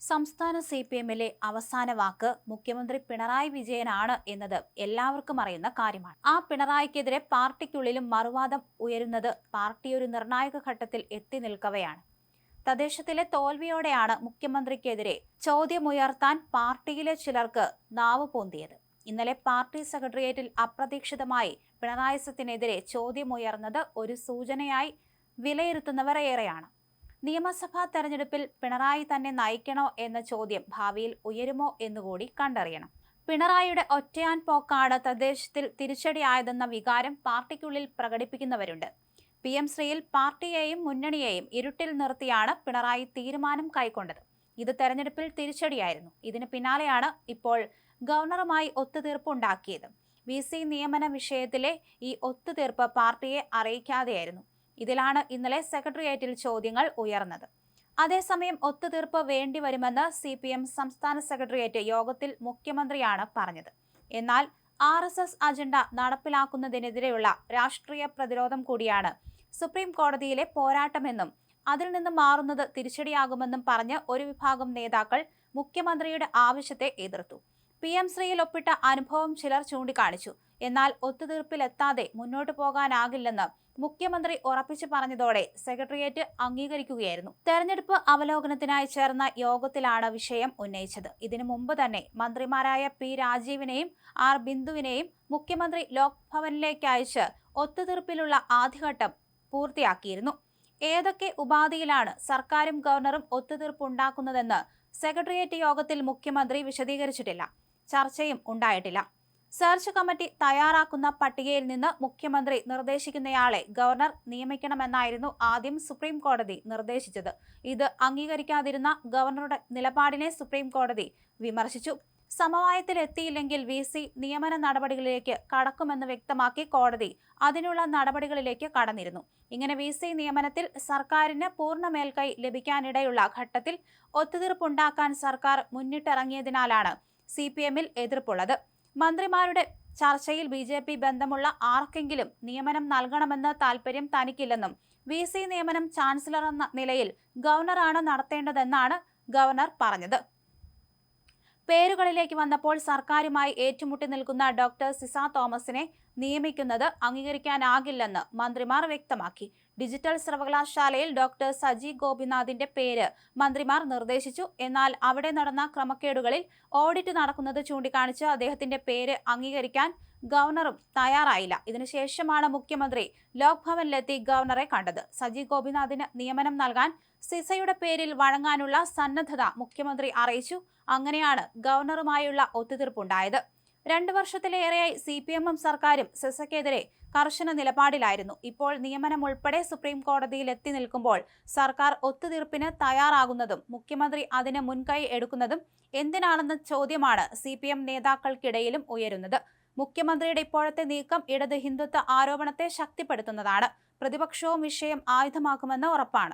സംസ്ഥാന CPM-ലെ അവസാന വാക്ക് മുഖ്യമന്ത്രി പിണറായി വിജയനാണ് എന്നത് എല്ലാവർക്കും അറിയുന്ന കാര്യമാണ്. ആ പിണറായിക്കെതിരെ പാർട്ടിക്കുള്ളിലും മറുവാദം ഉയരുന്നത് പാർട്ടി ഒരു നിർണായക ഘട്ടത്തിൽ എത്തി നിൽക്കവെയാണ്. തദ്ദേശത്തിലെ തോൽവിയോടെയാണ് മുഖ്യമന്ത്രിക്കെതിരെ ചോദ്യമുയർത്താൻ പാർട്ടിയിലെ ചിലർക്ക് നാവ് പൊന്തിയത്. ഇന്നലെ പാർട്ടി സെക്രട്ടേറിയറ്റിൽ അപ്രതീക്ഷിതമായി പിണറായിസത്തിനെതിരെ ചോദ്യമുയർന്നത് ഒരു സൂചനയായി വിലയിരുത്തുന്നവർ ഏറെയാണ്. നിയമസഭാ തെരഞ്ഞെടുപ്പിൽ പിണറായി തന്നെ നയിക്കണോ എന്ന ചോദ്യം ഭാവിയിൽ ഉയരുമോ എന്നുകൂടി കണ്ടറിയണം. പിണറായിയുടെ ഒറ്റയാൻ പോക്കാണ് തദ്ദേശത്തിൽ തിരിച്ചടിയായതെന്ന വികാരം പാർട്ടിക്കുള്ളിൽ പ്രകടിപ്പിക്കുന്നവരുണ്ട്. PM ശ്രീയിൽ പാർട്ടിയെയും മുന്നണിയെയും ഇരുട്ടിൽ നിർത്തിയാണ് പിണറായി തീരുമാനം കൈക്കൊണ്ടത്. ഇത് തെരഞ്ഞെടുപ്പിൽ തിരിച്ചടിയായിരുന്നു. ഇതിന് പിന്നാലെയാണ് ഇപ്പോൾ ഗവർണറുമായി ഒത്തുതീർപ്പുണ്ടാക്കിയത്. VC നിയമന വിഷയത്തിലെ ഈ ഒത്തുതീർപ്പ് പാർട്ടിയെ അറിയിക്കാതെയായിരുന്നു. ഇതിലാണ് ഇന്നലെ സെക്രട്ടേറിയറ്റിൽ ചോദ്യങ്ങൾ ഉയർന്നത്. അതേസമയം ഒത്തുതീർപ്പ് വേണ്ടിവരുമെന്ന് CPM സംസ്ഥാന സെക്രട്ടേറിയറ്റ് യോഗത്തിൽ മുഖ്യമന്ത്രിയാണ് പറഞ്ഞത്. എന്നാൽ RSS അജണ്ട നടപ്പിലാക്കുന്നതിനെതിരെയുള്ള രാഷ്ട്രീയ പ്രതിരോധം കൂടിയാണ് സുപ്രീം കോടതിയിലെ പോരാട്ടമെന്നും അതിൽ നിന്ന് മാറുന്നത് തിരിച്ചടിയാകുമെന്നും പറഞ്ഞ് ഒരു വിഭാഗം നേതാക്കൾ മുഖ്യമന്ത്രിയുടെ ആവശ്യത്തെ എതിർത്തു. PM ശ്രീയിൽ ഒപ്പിട്ട അനുഭവം ചിലർ ചൂണ്ടിക്കാണിച്ചു. എന്നാൽ ഒത്തുതീർപ്പിലെത്താതെ മുന്നോട്ടു പോകാനാകില്ലെന്ന് മുഖ്യമന്ത്രി ഉറപ്പിച്ചു പറഞ്ഞതോടെ സെക്രട്ടേറിയറ്റ് അംഗീകരിക്കുകയായിരുന്നു. തെരഞ്ഞെടുപ്പ് അവലോകനത്തിനായി ചേർന്ന യോഗത്തിലാണ് വിഷയം ഉന്നയിച്ചത്. ഇതിനു മുമ്പ് തന്നെ മന്ത്രിമാരായ P രാജീവിനെയും R ബിന്ദുവിനെയും മുഖ്യമന്ത്രി ലോക്ഭവനിലേക്ക് അയച്ച് ഒത്തുതീർപ്പിലുള്ള ആദ്യഘട്ടം പൂർത്തിയാക്കിയിരുന്നു. ഏതൊക്കെ ഉപാധിയിലാണ് സർക്കാരും ഗവർണറും ഒത്തുതീർപ്പുണ്ടാക്കുന്നതെന്ന് സെക്രട്ടേറിയറ്റ് യോഗത്തിൽ മുഖ്യമന്ത്രി വിശദീകരിച്ചിട്ടില്ല. ചർച്ചയും ഉണ്ടായിട്ടില്ല. സെർച്ച് കമ്മിറ്റി തയ്യാറാക്കുന്ന പട്ടികയിൽ നിന്ന് മുഖ്യമന്ത്രി നിർദ്ദേശിക്കുന്നയാളെ ഗവർണർ നിയമിക്കണമെന്നായിരുന്നു ആദ്യം സുപ്രീം കോടതി നിർദ്ദേശിച്ചത്. ഇത് അംഗീകരിക്കാതിരുന്ന ഗവർണറുടെ നിലപാടിനെ സുപ്രീം കോടതി വിമർശിച്ചു. സമവായത്തിലെത്തിയില്ലെങ്കിൽ VC നിയമന നടപടികളിലേക്ക് കടക്കുമെന്ന് വ്യക്തമാക്കി കോടതി അതിനുള്ള നടപടികളിലേക്ക് കടന്നിരുന്നു. ഇങ്ങനെ VC നിയമനത്തിൽ സർക്കാരിന് പൂർണ്ണ മേൽക്കൈ ലഭിക്കാനിടയുള്ള ഘട്ടത്തിൽ ഒത്തുതീർപ്പുണ്ടാക്കാൻ സർക്കാർ മുന്നിട്ടിറങ്ങിയതിനാലാണ് CPM-ൽ എതിർപ്പുള്ളത്. മന്ത്രിമാരുടെ ചർച്ചയിൽ BJP ബന്ധമുള്ള ആർക്കെങ്കിലും നിയമനം നൽകണമെന്ന് താൽപര്യം തനിക്കില്ലെന്നും VC നിയമനം ചാൻസലർ എന്ന നിലയിൽ ഗവർണറാണ് നടത്തേണ്ടതെന്നാണ് ഗവർണർ പറഞ്ഞത്. പേരുകളിലേക്ക് വന്നപ്പോൾ സർക്കാരുമായി ഏറ്റുമുട്ടി നിൽക്കുന്ന ഡോക്ടർ സിസ തോമസിനെ നിയമിക്കുന്നത് അംഗീകരിക്കാനാകില്ലെന്ന് മന്ത്രിമാർ വ്യക്തമാക്കി. ഡിജിറ്റൽ സർവകലാശാലയിൽ ഡോക്ടർ സജി ഗോപിനാഥിന്റെ പേര് മന്ത്രിമാർ നിർദ്ദേശിച്ചു. എന്നാൽ അവിടെ നടന്ന ക്രമക്കേടുകളിൽ ഓഡിറ്റ് നടക്കുന്നത് ചൂണ്ടിക്കാണിച്ച് അദ്ദേഹത്തിന്റെ പേര് അംഗീകരിക്കാൻ ഗവർണറും തയ്യാറായില്ല. ഇതിനുശേഷമാണ് മുഖ്യമന്ത്രി ലോക്ഭവനിലെത്തി ഗവർണറെ കണ്ടത്. സജി ഗോപിനാഥിന് നിയമനം നൽകാൻ സിസയുടെ പേരിൽ വഴങ്ങാനുള്ള സന്നദ്ധത മുഖ്യമന്ത്രി അറിയിച്ചു. അങ്ങനെയാണ് ഗവർണറുമായുള്ള ഒത്തുതീർപ്പുണ്ടായത്. 2 വർഷത്തിലേറെയായി CPM-ഉം സർക്കാരും സിസയ്ക്കെതിരെ കർശന നിലപാടിലായിരുന്നു. ഇപ്പോൾ നിയമനം ഉൾപ്പെടെ സുപ്രീം കോടതിയിൽ എത്തി നിൽക്കുമ്പോൾ സർക്കാർ ഒത്തുതീർപ്പിന് തയ്യാറാകുന്നതും മുഖ്യമന്ത്രി അതിന് മുൻകൈ എടുക്കുന്നതും എന്തിനാണെന്ന ചോദ്യമാണ് CPM നേതാക്കൾക്കിടയിലും ഉയരുന്നത്. മുഖ്യമന്ത്രിയുടെ ഇപ്പോഴത്തെ നീക്കം ഇടത് ഹിന്ദുത്വ ആരോപണത്തെ ശക്തിപ്പെടുത്തുന്നതാണ്. പ്രതിപക്ഷവും വിഷയം ആയുധമാക്കുമെന്ന് ഉറപ്പാണ്.